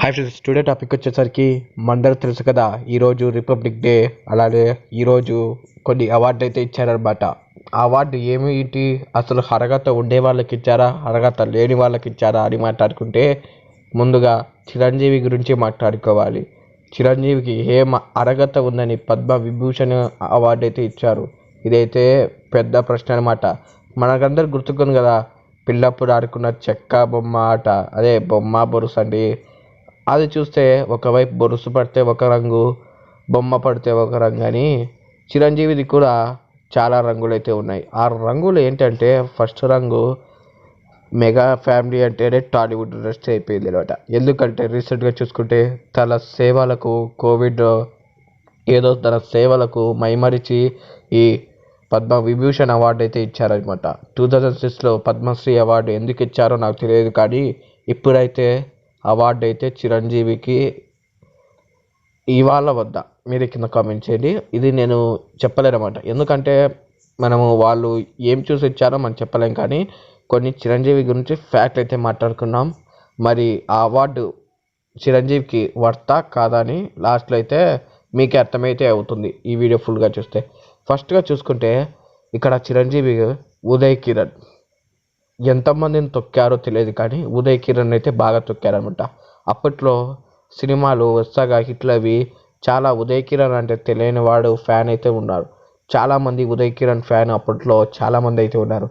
Hi friends, today topic వచ్చేసరికి మందరూ తెలుసు కదా, ఈరోజు రిపబ్లిక్ డే. అలాగే ఈరోజు కొన్ని అవార్డు అయితే ఇచ్చారనమాట. ఆ అవార్డు ఏమిటి, అసలు అర్హత ఉండే వాళ్ళకి ఇచ్చారా, అర్హత లేని వాళ్ళకి ఇచ్చారా అని మాట్లాడుకుంటే ముందుగా చిరంజీవి గురించి మాట్లాడుకోవాలి. చిరంజీవికి ఏం అర్హత ఉందని పద్మ విభూషణ్ అవార్డు అయితే ఇచ్చారు. ఇదైతే పెద్ద ప్రశ్న అనమాట. మనకందరు గుర్తుకుంది కదా, పిల్లప్పుడు ఆడుకున్న చెక్క బొమ్మ ఆట, అదే బొమ్మ బొరుసు అండి. అది చూస్తే ఒకవైపు బొరుసు పడితే ఒక రంగు, బొమ్మ పడితే ఒక రంగు అని చిరంజీవిది కూడా చాలా రంగులైతే ఉన్నాయి. ఆ రంగులు ఏంటంటే, ఫస్ట్ రంగు మెగా ఫ్యామిలీ అంటేనే టాలీవుడ్ ఇండస్ట్రీ అయిపోయింది అనమాట. ఎందుకంటే రీసెంట్గా చూసుకుంటే తన సేవలకు కోవిడ్ ఏదో తన సేవలకు మైమరిచి ఈ పద్మ విభూషణ్ అవార్డు అయితే ఇచ్చారనమాట. 2006లో పద్మశ్రీ అవార్డు ఎందుకు ఇచ్చారో నాకు తెలియదు, కానీ ఇప్పుడైతే అవార్డు అయితే చిరంజీవికి ఇవాళ వద్దా మీరు కింద కామెంట్ చేయండి. ఇది నేను చెప్పలేనమాట, ఎందుకంటే మనము వాళ్ళు ఏం చూసి ఇచ్చారో మనం చెప్పలేం, కానీ కొన్ని చిరంజీవి గురించి ఫ్యాక్ట్ అయితే మాట్లాడుకున్నాం. మరి ఆ అవార్డు చిరంజీవికి వర్తా కాదా అని లాస్ట్లో అయితే మీకే అర్థమైతే అవుతుంది ఈ వీడియో ఫుల్గా చూస్తే. ఫస్ట్గా చూసుకుంటే ఇక్కడ చిరంజీవి ఉదయ్ కిరణ్ ఎంతమందిని తొక్కారో తెలియదు, కానీ ఉదయ్ కిరణ్ అయితే బాగా తొక్కారనమాట. అప్పట్లో సినిమాలు వరుసగా హిట్లు అవి చాలా. ఉదయ్ కిరణ్ అంటే తెలియని వాడు ఫ్యాన్ అయితే ఉన్నారు. చాలామంది ఉదయ్ కిరణ్ ఫ్యాన్ అప్పట్లో చాలామంది అయితే ఉన్నారు.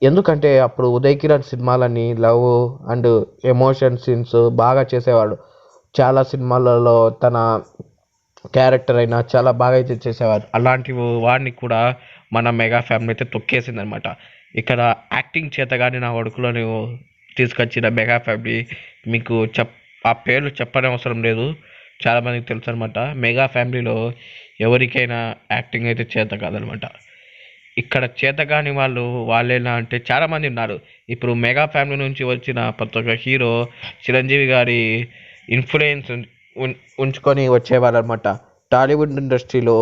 ఎందుకంటే అప్పుడు ఉదయ్ కిరణ్ సినిమాలన్నీ లవ్ అండ్ ఎమోషన్ సీన్స్ బాగా చేసేవాడు. చాలా సినిమాలలో తన క్యారెక్టర్ అయినా చాలా బాగా అయితే చేసేవారు. అలాంటి వాడిని కూడా మన మెగా ఫ్యామిలీ అయితే తొక్కేసిందనమాట. ఇక్కడ యాక్టింగ్ చేత కానీ నా కొడుకులను తీసుకొచ్చిన మెగా ఫ్యామిలీ మీకు ఆ పేర్లు చెప్పని అవసరం లేదు, చాలామందికి తెలుసు అనమాట. మెగా ఫ్యామిలీలో ఎవరికైనా యాక్టింగ్ అయితే చేత కాదనమాట. ఇక్కడ చేత కాని వాళ్ళేనా అంటే చాలామంది ఉన్నారు. ఇప్పుడు మెగా ఫ్యామిలీ నుంచి వచ్చిన ప్రతి ఒక్క హీరో చిరంజీవి గారి ఇన్ఫ్లుయెన్స్ ఉంచుకొని వచ్చేవారు అనమాట. టాలీవుడ్ ఇండస్ట్రీలో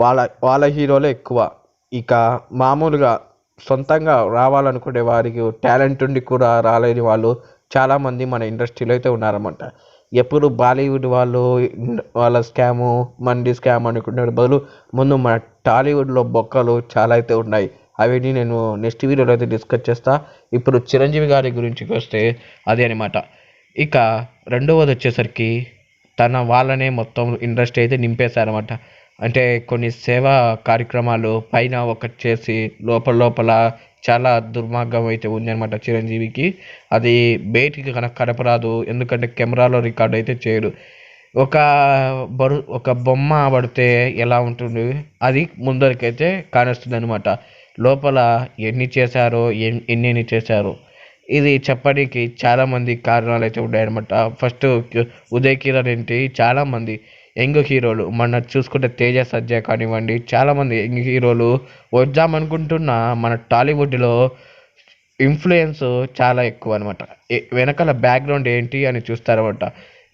వాళ్ళ హీరోలే ఎక్కువ. ఇక మామూలుగా సొంతంగా రావాలనుకునే వారికి టాలెంట్ ఉండి కూడా రాలేని వాళ్ళు చాలామంది మన ఇండస్ట్రీలో అయితే ఉన్నారన్నమాట. ఎప్పుడు బాలీవుడ్ వాళ్ళ స్కాము మండి స్కామ్ అనుకునే బదులు ముందు మన టాలీవుడ్లో బొక్కలు చాలా అయితే ఉన్నాయి. అవన్నీ నేను నెక్స్ట్ వీడియోలో అయితే డిస్కస్ చేస్తా. ఇప్పుడు చిరంజీవి గారి గురించి వస్తే అదే అనమాట. ఇక రెండవది వచ్చేసరికి తన వాళ్ళనే మొత్తం ఇండస్ట్రీ అయితే నింపేశారన్నమాట. అంటే కొన్ని సేవా కార్యక్రమాలు పైన ఒకటి చేసి లోపల చాలా దుర్మార్గం అయితే ఉందన్నమాట చిరంజీవికి. అది బయటికి కనపరాదు, ఎందుకంటే కెమెరాలో రికార్డ్ అయితే చేయడు. ఒక బొమ్మ పడితే ఎలా ఉంటుంది అది ముందరికైతే కానిస్తుంది అనమాట. లోపల ఎన్ని చేశారో ఎన్ని చేశారో ఇది చెప్పడానికి చాలామంది కారణాలు అయితే ఉన్నాయన్నమాట. ఫస్ట్ ఉదయ్ కిరణ్ ఏంటి, చాలామంది యంగ్ హీరోలు మన చూసుకుంటే తేజ సజ్జా కానివ్వండి, చాలామంది యంగ్ హీరోలు వద్దామనుకుంటున్న మన టాలీవుడ్లో ఇన్ఫ్లుయెన్స్ చాలా ఎక్కువ అనమాట. వెనకాల బ్యాక్గ్రౌండ్ ఏంటి అని చూస్తారనమాట.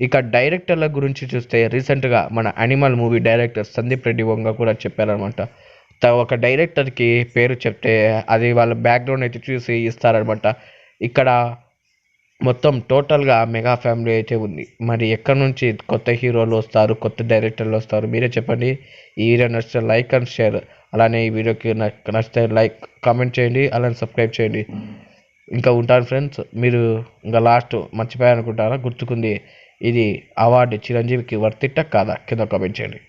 ఇక డైరెక్టర్ల గురించి చూస్తే రీసెంట్గా మన Animal movie director Sandeep Reddy Vanga కూడా చెప్పారనమాట. ఒక డైరెక్టర్కి పేరు చెప్తే అది వాళ్ళ బ్యాక్గ్రౌండ్ అయితే చూసి ఇస్తారనమాట. ఇక్కడ మొత్తం టోటల్గా మెగా ఫ్యామిలీ అయితే ఉంది. మరి ఎక్కడి నుంచి కొత్త హీరోలు వస్తారు, కొత్త డైరెక్టర్లు వస్తారు, మీరే చెప్పండి. ఈ వీడియో నచ్చితే లైక్ అండ్ షేర్, అలానే ఈ వీడియోకి నచ్చితే లైక్ కామెంట్ చేయండి, అలానే సబ్స్క్రైబ్ చేయండి. ఇంకా ఉంటాను ఫ్రెండ్స్. మీరు ఇంకా లాస్ట్ మర్చిపోయారనుకుంటారా, గుర్తుకుంది ఇది అవార్డు చిరంజీవికి వర్తిట్ట కాదా కింద కామెంట్ చేయండి.